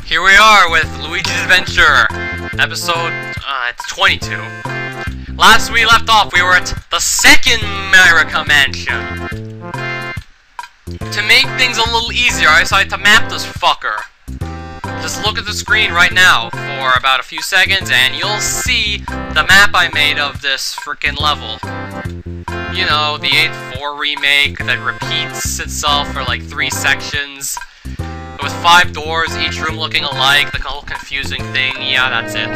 Here we are with Luigi's Adventure, episode, it's 22. Last we left off, we were at the second America Mansion. To make things a little easier, I decided to map this fucker. Just look at the screen right now for about a few seconds and you'll see the map I made of this frickin' level. You know, the 8.4 remake that repeats itself for like 3 sections. With 5 doors, each room looking alike, the whole confusing thing. Yeah, that's it.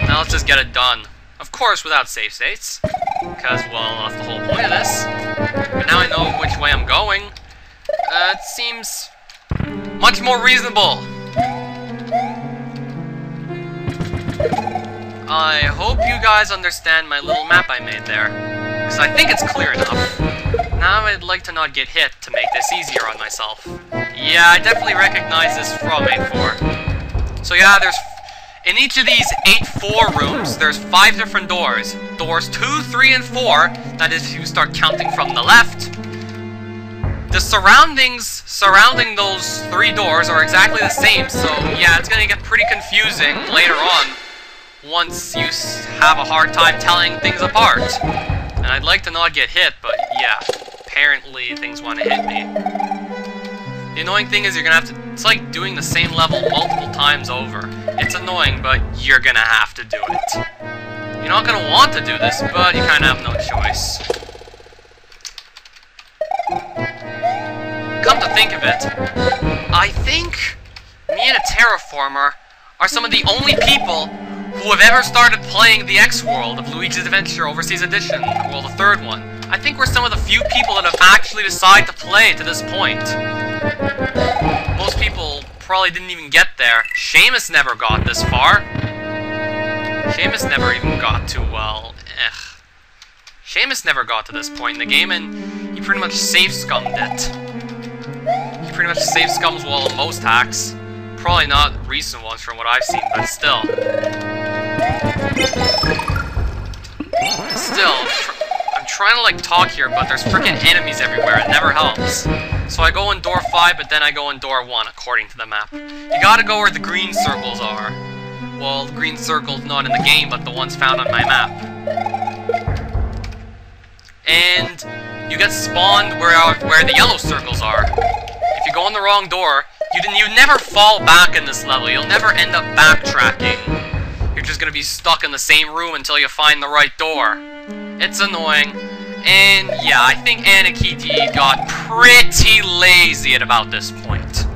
Now let's just get it done. Of course, without save states. Because, well, that's the whole point of this. But now I know which way I'm going. It seems much more reasonable. I hope you guys understand my little map I made there. Because I think it's clear enough. Now I'd like to not get hit to make this easier on myself. Yeah, I definitely recognize this from 8.4. So yeah, in each of these 8.4 rooms, there's 5 different doors. Doors 2, 3, and 4, that is if you start counting from the left. The surroundings surrounding those 3 doors are exactly the same, so yeah, it's gonna get pretty confusing later on once you have a hard time telling things apart. And I'd like to not get hit, but yeah, apparently things want to hit me. The annoying thing is you're gonna have to, it's like doing the same level multiple times over. It's annoying, but you're gonna have to do it. You're not gonna want to do this, but you kinda have no choice. Come to think of it, I think me and aterraformer are some of the only people who have ever started playing the X World of Luigi's Adventure Overseas Edition, well, the 3rd one. I think we're some of the few people that have actually decided to play to this point. Most people probably didn't even get there. Seamus never got this far. Seamus never even got to, well, Seamus never got to this point in the game, and he pretty much safe-scummed it. He pretty much safe-scums, well, most hacks. Probably not recent ones from what I've seen, but still. I'm trying to like talk here, but there's freaking enemies everywhere. It never helps. So I go in door 5, but then I go in door 1, according to the map. You gotta go where the green circles are. Well, the green circle's not in the game, but the ones found on my map. And you get spawned where the yellow circles are. If you go in the wrong door, you never fall back in this level. You'll never end up backtracking. You're just gonna be stuck in the same room until you find the right door. It's annoying. And yeah, I think Anikiti got pretty lazy at about this point.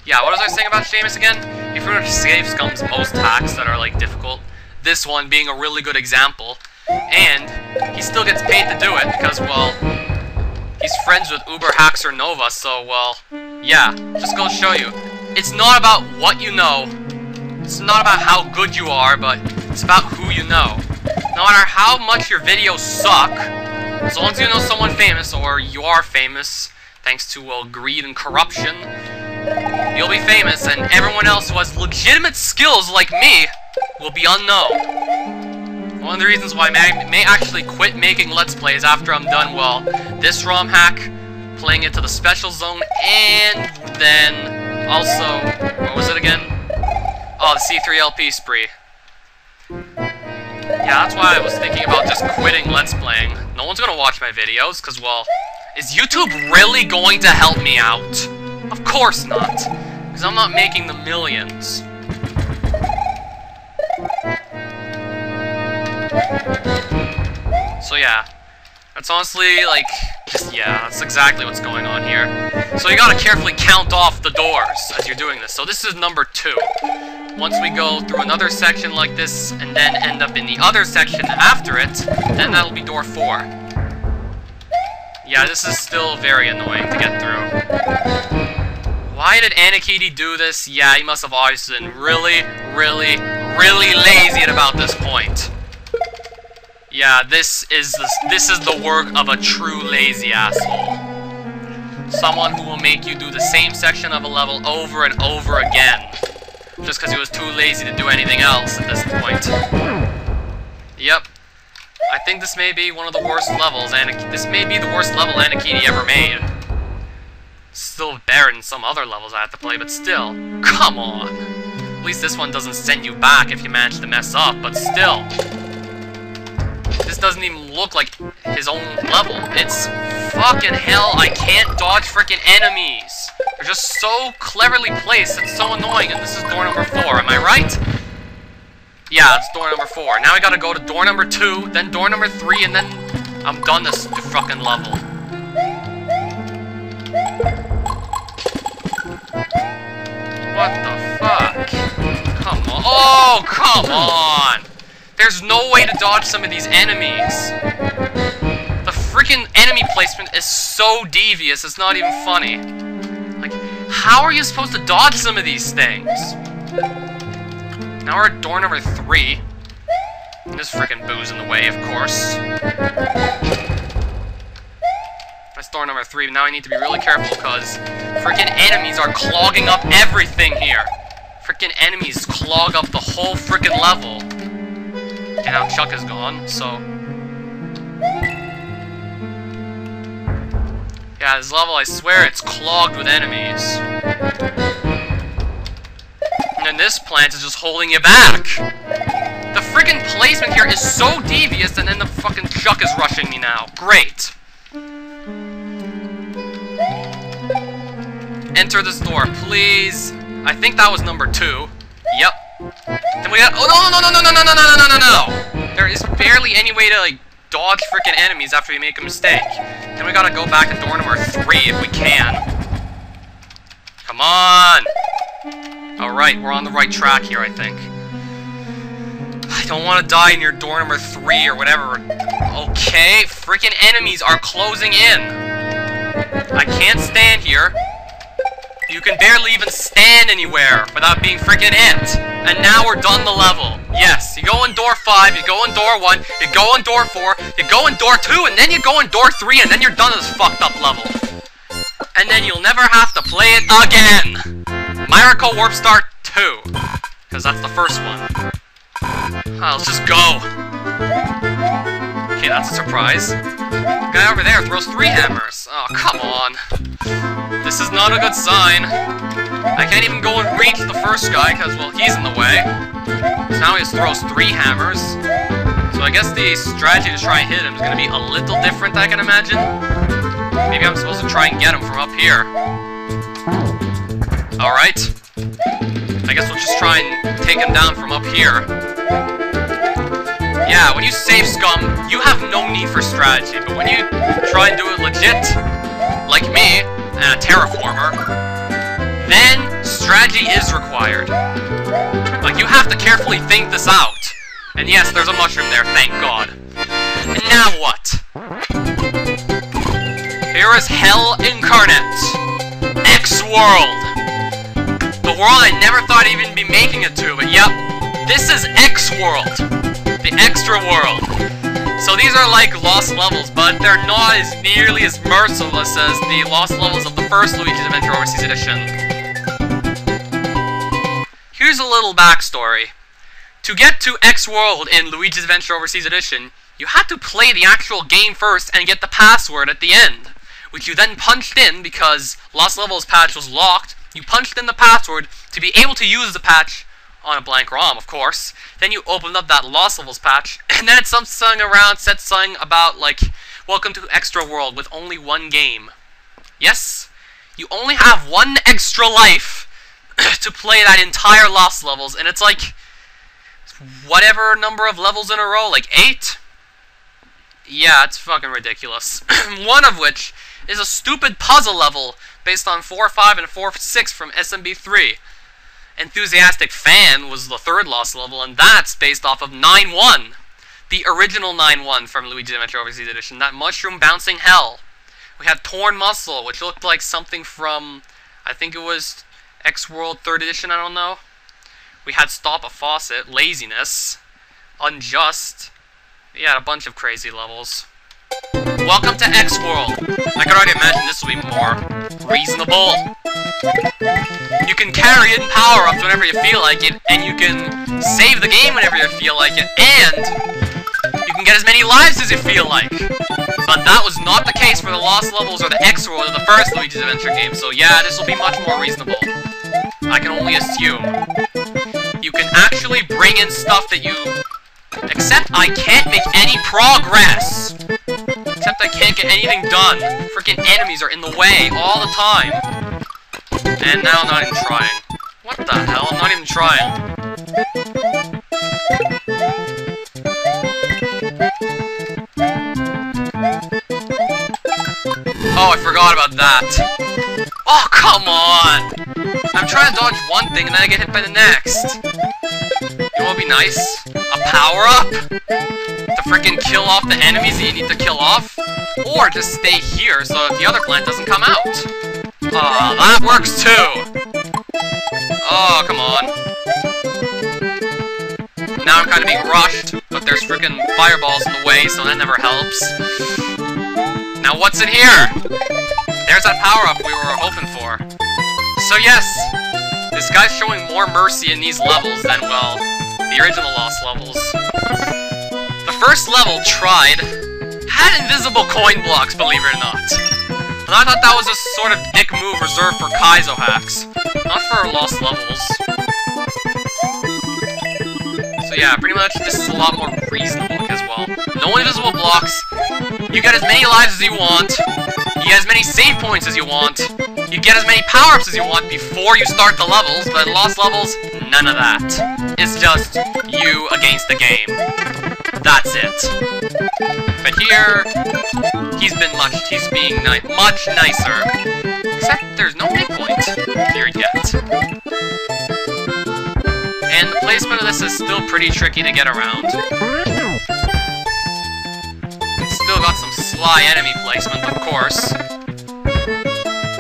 Yeah, what was I saying about Seamus again? He pretty much safe-scums most hacks that are like difficult. This one being a really good example. And he still gets paid to do it because, well, he's friends with Uber Haxer Nova, so, well, yeah, just go show you. It's not about what you know, it's not about how good you are, but it's about who you know. No matter how much your videos suck, as long as you know someone famous, or you are famous, thanks to, well, greed and corruption, you'll be famous, and everyone else who has legitimate skills like me will be unknown. One of the reasons why I may actually quit making Let's Plays after I'm done, well, this ROM hack, playing it to the special zone, and then also, what was it again? Oh, the C3LP spree. Yeah, that's why I was thinking about just quitting Let's Playing. No one's gonna watch my videos, because, well, is YouTube really going to help me out? Of course not, because I'm not making the millions. So yeah, that's honestly, like, just, yeah, that's exactly what's going on here. So you gotta carefully count off the doors as you're doing this. So this is number 2. Once we go through another section like this, and then end up in the other section after it, then that'll be door 4. Yeah, this is still very annoying to get through. Why did Anikiti do this? Yeah, he must have always been really, really, really lazy at about this point. Yeah, this is the work of a true lazy asshole. Someone who will make you do the same section of a level over and over again. Just because he was too lazy to do anything else at this point. Yep. I think this may be one of the worst levels, this may be the worst level Anikiti ever made. Still better than some other levels I have to play, but still. Come on! At least this one doesn't send you back if you manage to mess up, but still. This doesn't even look like his own level. It's fucking hell, I can't dodge freaking enemies. They're just so cleverly placed, it's so annoying, and this is door number 4, am I right? Yeah, it's door number 4. Now I gotta go to door number 2, then door number 3, and then I'm done this fucking level. What the fuck? Come on. Oh, come on! There's no way to dodge some of these enemies. The freaking enemy placement is so devious, it's not even funny. Like, how are you supposed to dodge some of these things? Now we're at door number 3. And there's freaking booze in the way, of course. That's door number 3, but now I need to be really careful because freaking enemies are clogging up everything here. Freaking enemies clog up the whole freaking level. And now Chuck is gone, so... Yeah, this level, I swear, it's clogged with enemies. And then this plant is just holding you back. The freaking placement here is so devious, and then the fucking Chuck is rushing me now. Great. Enter this door, please. I think that was number 2. Yep. Then we got. Oh no! There is barely any way to like dodge freaking enemies after you make a mistake. Then we gotta go back to door number 3 if we can. Come on. All right, we're on the right track here, I think. I don't want to die near door number 3 or whatever. Okay, freaking enemies are closing in. I can't stand here. You can barely even stand anywhere without being freaking hit. And now we're done the level. Yes, you go in door 5, you go in door 1, you go in door 4, you go in door 2, and then you go in door 3, and then you're done this fucked up level. And then you'll never have to play it again. Miracle Warp Star 2. Because that's the first one. Let's just go. Okay, that's a surprise. The guy over there throws 3 hammers. Oh, come on. This is not a good sign. I can't even go and reach the first guy because, well, he's in the way. So now he just throws 3 hammers. So I guess the strategy to try and hit him is going to be a little different, I can imagine. Maybe I'm supposed to try and get him from up here. Alright. I guess we'll just try and take him down from up here. Yeah, when you save Scum, you have no need for strategy, but when you try and do it legit, like me, and a terraformer, then strategy is required. Like, you have to carefully think this out. And yes, there's a mushroom there, thank God. And now what? Here is Hell Incarnate. X-World. The world I never thought I'd even be making it to, but yep, this is X-World. The extra world. So these are like lost levels, but they're not as nearly as merciless as the lost levels of the first Luigi's Adventure Overseas Edition. Here's a little backstory. To get to X-World in Luigi's Adventure Overseas Edition, you had to play the actual game first and get the password at the end, which you then punched in because Lost Levels patch was locked. You punched in the password to be able to use the patch on a blank ROM, of course. Then you opened up that Lost Levels patch, and then it said something about, like, welcome to Extra World with only 1 game. Yes, you only have 1 extra life to play that entire Lost Levels, and it's like, whatever number of levels in a row, like 8? Yeah, it's fucking ridiculous. One of which is a stupid puzzle level based on 4.5 and 4.6 from SMB3. Enthusiastic Fan was the 3rd Lost level, and that's based off of 9.1. The original 9.1 from Luigi's Adventure Overseas Edition, that mushroom bouncing hell. We had Torn Muscle, which looked like something from, I think it was X-World 3rd Edition, I don't know. We had Stop a Faucet, Laziness, Unjust. We had a bunch of crazy levels. Welcome to X-World. I could already imagine this will be more reasonable. You can carry in power-ups whenever you feel like it, and you can save the game whenever you feel like it, and you can get as many lives as you feel like. But that was not the case for the Lost Levels or the Extra World of the first Luigi's Adventure game, so yeah, this will be much more reasonable. I can only assume. You can actually bring in stuff that you... Except I can't make any progress! Except I can't get anything done. Freaking enemies are in the way all the time. And now I'm not even trying. What the hell? I'm not even trying. Oh, I forgot about that. Oh, come on! I'm trying to dodge one thing and then I get hit by the next. You know what would be nice? A power-up? To freaking kill off the enemies that you need to kill off? Or just stay here so that the other plant doesn't come out. Ah, that works too! Oh, come on. Now I'm kind of being rushed, but there's freaking fireballs in the way, so that never helps. Now what's in here? There's that power-up we were hoping for. So yes, this guy's showing more mercy in these levels than, well, the original Lost Levels. The first level had invisible coin blocks, believe it or not. And I thought that was a sort of dick move reserved for Kaizo hacks, not for Lost Levels. So yeah, pretty much this is a lot more reasonable because, well, no invisible blocks, you get as many lives as you want, you get as many save points as you want, you get as many power-ups as you want before you start the levels, but in Lost Levels, none of that. It's just you against the game. That's it. But here, he's being much nicer. Except there's no midpoint here yet. And the placement of this is still pretty tricky to get around. It's still got some sly enemy placement, of course.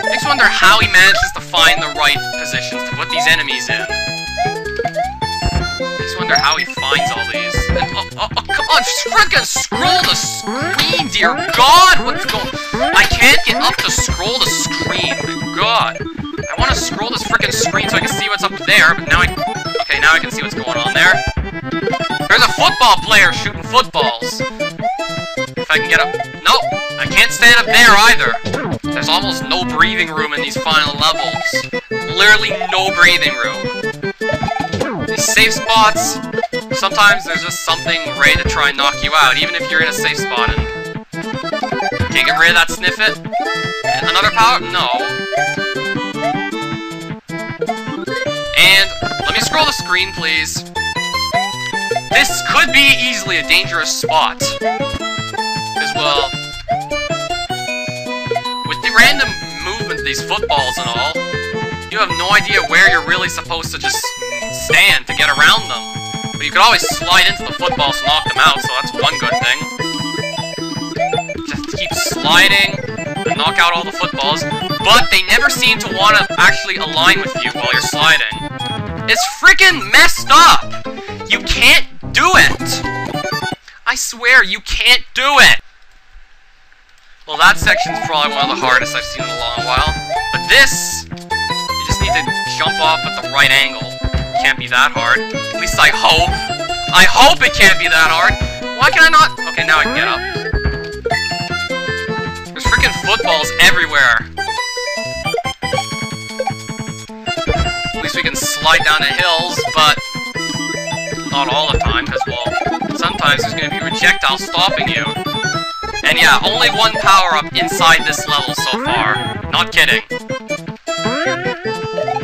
Makes me wonder how he manages to find the right positions to put these enemies in. Makes me wonder how he finds all these. And, oh, come on, frickin' scroll the screen, dear God! What's going... I can't get up to scroll the screen, my God. I want to scroll this frickin' screen so I can see what's up there, but now okay, now I can see what's going on there. There's a football player shooting footballs. If I can get up... No! I can't stand up there either. There's almost no breathing room in these final levels. Literally no breathing room. These safe spots, sometimes there's just something ready to try and knock you out, even if you're in a safe spot and... Can't get rid of that sniffet? And another power? No. And let me scroll the screen, please. This could be easily a dangerous spot. As well, with the random movement of these footballs and all, you have no idea where you're really supposed to just stand to get around them. But you could always slide into the footballs to knock them out, so that's one good thing. Just keep sliding and knock out all the footballs, but they never seem to want to actually align with you while you're sliding. It's freaking messed up! You can't do it! I swear, you can't do it! Well, that section's probably one of the hardest I've seen in a long while. But this, you just need to jump off at the right angle. Can't be that hard. At least I hope. I hope it can't be that hard! Why can I not? Okay, now I can get up. There's freaking footballs everywhere. At least we can slide down the hills, but not all the time, because, well, sometimes there's going to be projectiles stopping you. And yeah, only one power-up inside this level so far. Not kidding.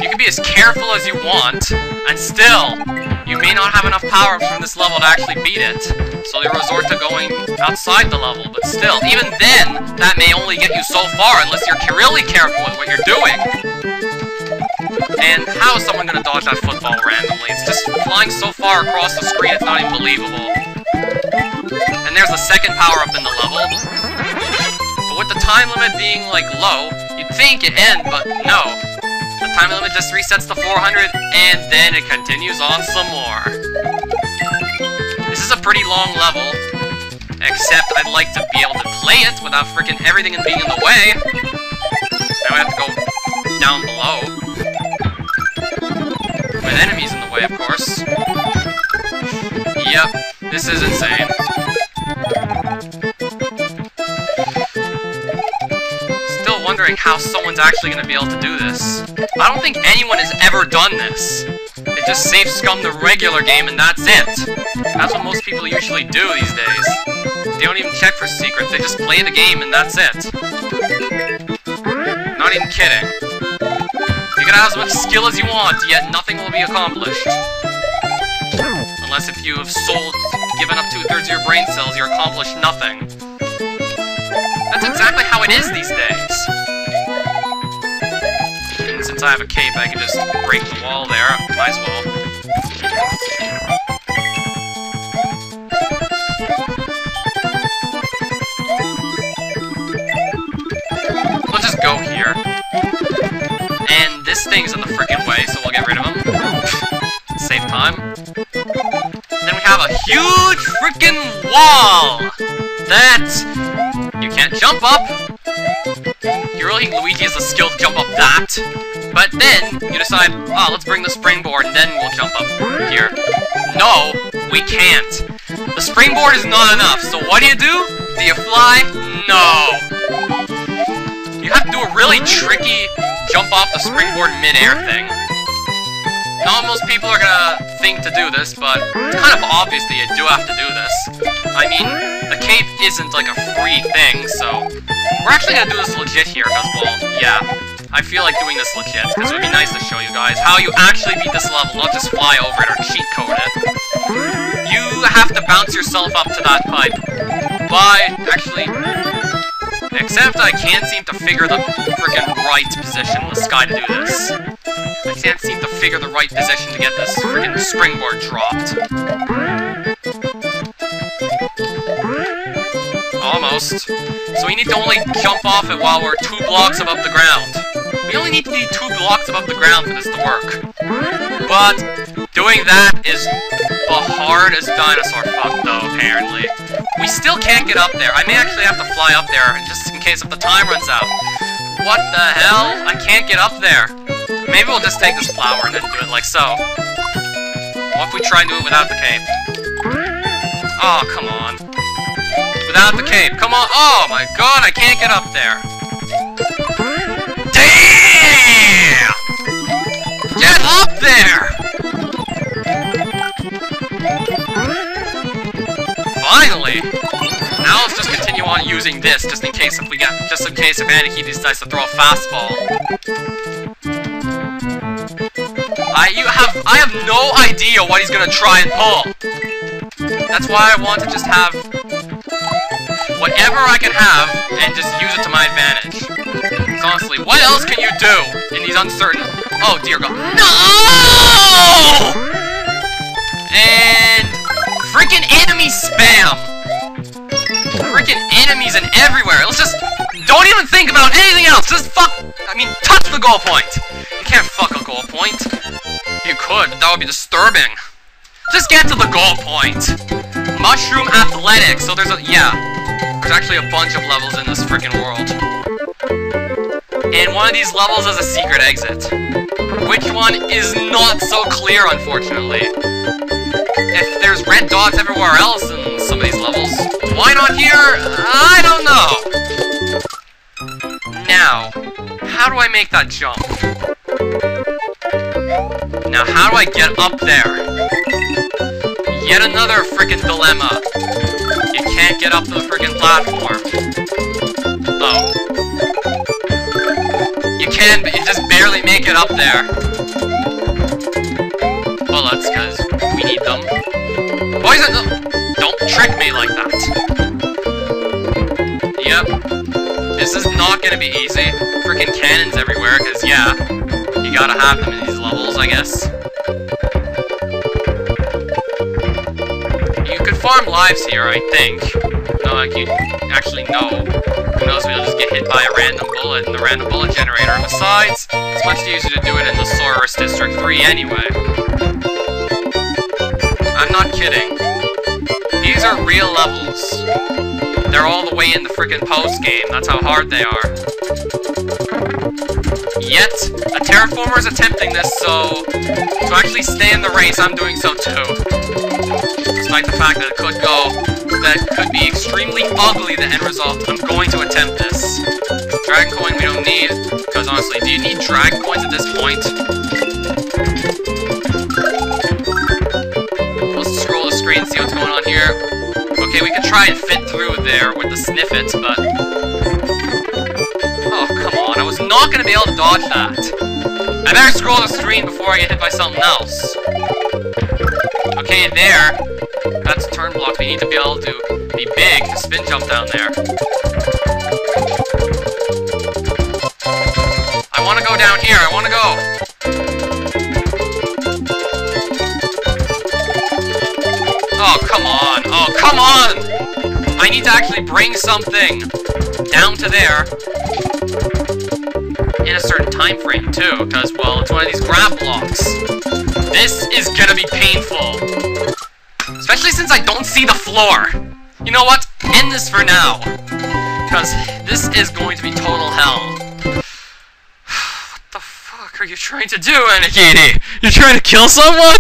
You can be as careful as you want, and still, you may not have enough power-ups from this level to actually beat it. So you resort to going outside the level, but still, even then, that may only get you so far unless you're really careful with what you're doing. And how is someone going to dodge that football randomly? It's just flying so far across the screen, it's not even believable. And there's the second power-up in the level. But with the time limit being, like, low, you'd think it'd end, but no. The time limit just resets to 400, and then it continues on some more. This is a pretty long level, except I'd like to be able to play it without freaking everything being in the way. Now I have to go down below. With enemies in the way, of course. Yep, this is insane. wondering how someone's actually gonna be able to do this. I don't think anyone has ever done this. They just safe scum the regular game and that's it. That's what most people usually do these days. They don't even check for secrets, they just play the game and that's it. Not even kidding. You can have as much skill as you want, yet nothing will be accomplished. Unless if you have given up 2/3 of your brain cells, you're accomplished nothing. That's exactly how it is these days. And since I have a cape, I can just break the wall there. Might as well. We'll just go here. And this thing's in the freaking way, so we'll get rid of him. Save time. Then we have a huge freaking wall that you can't jump up. You really think Luigi has the skill to jump up that? But then you decide, oh, let's bring the springboard and then we'll jump up here. No, we can't. The springboard is not enough. So what do? Do you fly? No. You have to do a really tricky jump off the springboard mid-air thing. Not most people are gonna think to do this, but it's kind of obvious that you do have to do this. I mean, the cape isn't like a free thing, so we're actually gonna do this legit here, because, well, yeah, I feel like doing this legit, because it would be nice to show you guys how you actually beat this level, not just fly over it or cheat code it. You have to bounce yourself up to that pipe by, actually, except I can't seem to figure the freaking right position in the sky to do this. I can't seem to figure the right position to get this freaking springboard dropped. Almost. So we need to only jump off it while we're 2 blocks above the ground. We only need to be 2 blocks above the ground for this to work. But doing that is a hard as dinosaur fuck, though, apparently. We still can't get up there. I may actually have to fly up there just in case if the time runs out. What the hell? I can't get up there. Maybe we'll just take this flower and then do it like so. What if we try and do it without the cape? Oh, come on. Without the cape, come on. Oh my god, I can't get up there. Damn! Get up there! Finally! Now let's just continue on using this, just in case if Anikiti decides to throw a fastball. I have no idea what he's gonna try and pull. That's why I want to just have whatever I can have and just use it to my advantage. Because honestly, what else can you do in these uncertain... Oh dear god. No! And freaking enemy spam! Freaking enemies and everywhere. Let's just... Don't even think about anything else. Just touch the goal point. You can't fuck a goal point. You could, but that would be disturbing. Just get to the goal point. Mushroom Athletics. So there's there's actually a bunch of levels in this freaking world. And one of these levels has a secret exit. Which one is not so clear, unfortunately. If there's red dots everywhere else in some of these levels, why not here? I don't know. Now, how do I make that jump? Now, how do I get up there? Yet another freaking dilemma. You can't get up to the freaking platform. Oh. You can, but you just barely make it up there. Well, that's because we need them. Poison! Don't trick me like that. Yep. This is not gonna be easy. Freaking cannons everywhere, because, yeah, you gotta have them in these levels, I guess. You could farm lives here, I think. No, like, you actually know. Who knows, we'll just get hit by a random bullet in the random bullet generator. Besides, it's much easier to do it in the Soros District 3 anyway. I'm not kidding. These are real levels. They're all the way in the freaking post-game. That's how hard they are. yet. A terraformer is attempting this, so to actually stay in the race, I'm doing so too. Despite the fact that it could be extremely ugly, the end result, I'm going to attempt this. Dragon coin we don't need, because honestly, do you need dragon coins at this point? Let's scroll the screen and see what's going on here. Okay, we could try and fit through there with the sniffets, but... Oh, come on, I was not going to be able to dodge that. I better scroll the screen before I get hit by something else. Okay, there. That's a turn block. We need to be able to be big to spin jump down there. I want to go down here. I want to go. Oh, come on. Oh, come on! I need to actually bring something down to there in a certain time frame, too, because, well, it's one of these grab blocks. This is gonna be painful. Especially since I don't see the floor. You know what? End this for now. Because this is going to be total hell. What the fuck are you trying to do, Anikiti? You're trying to kill someone?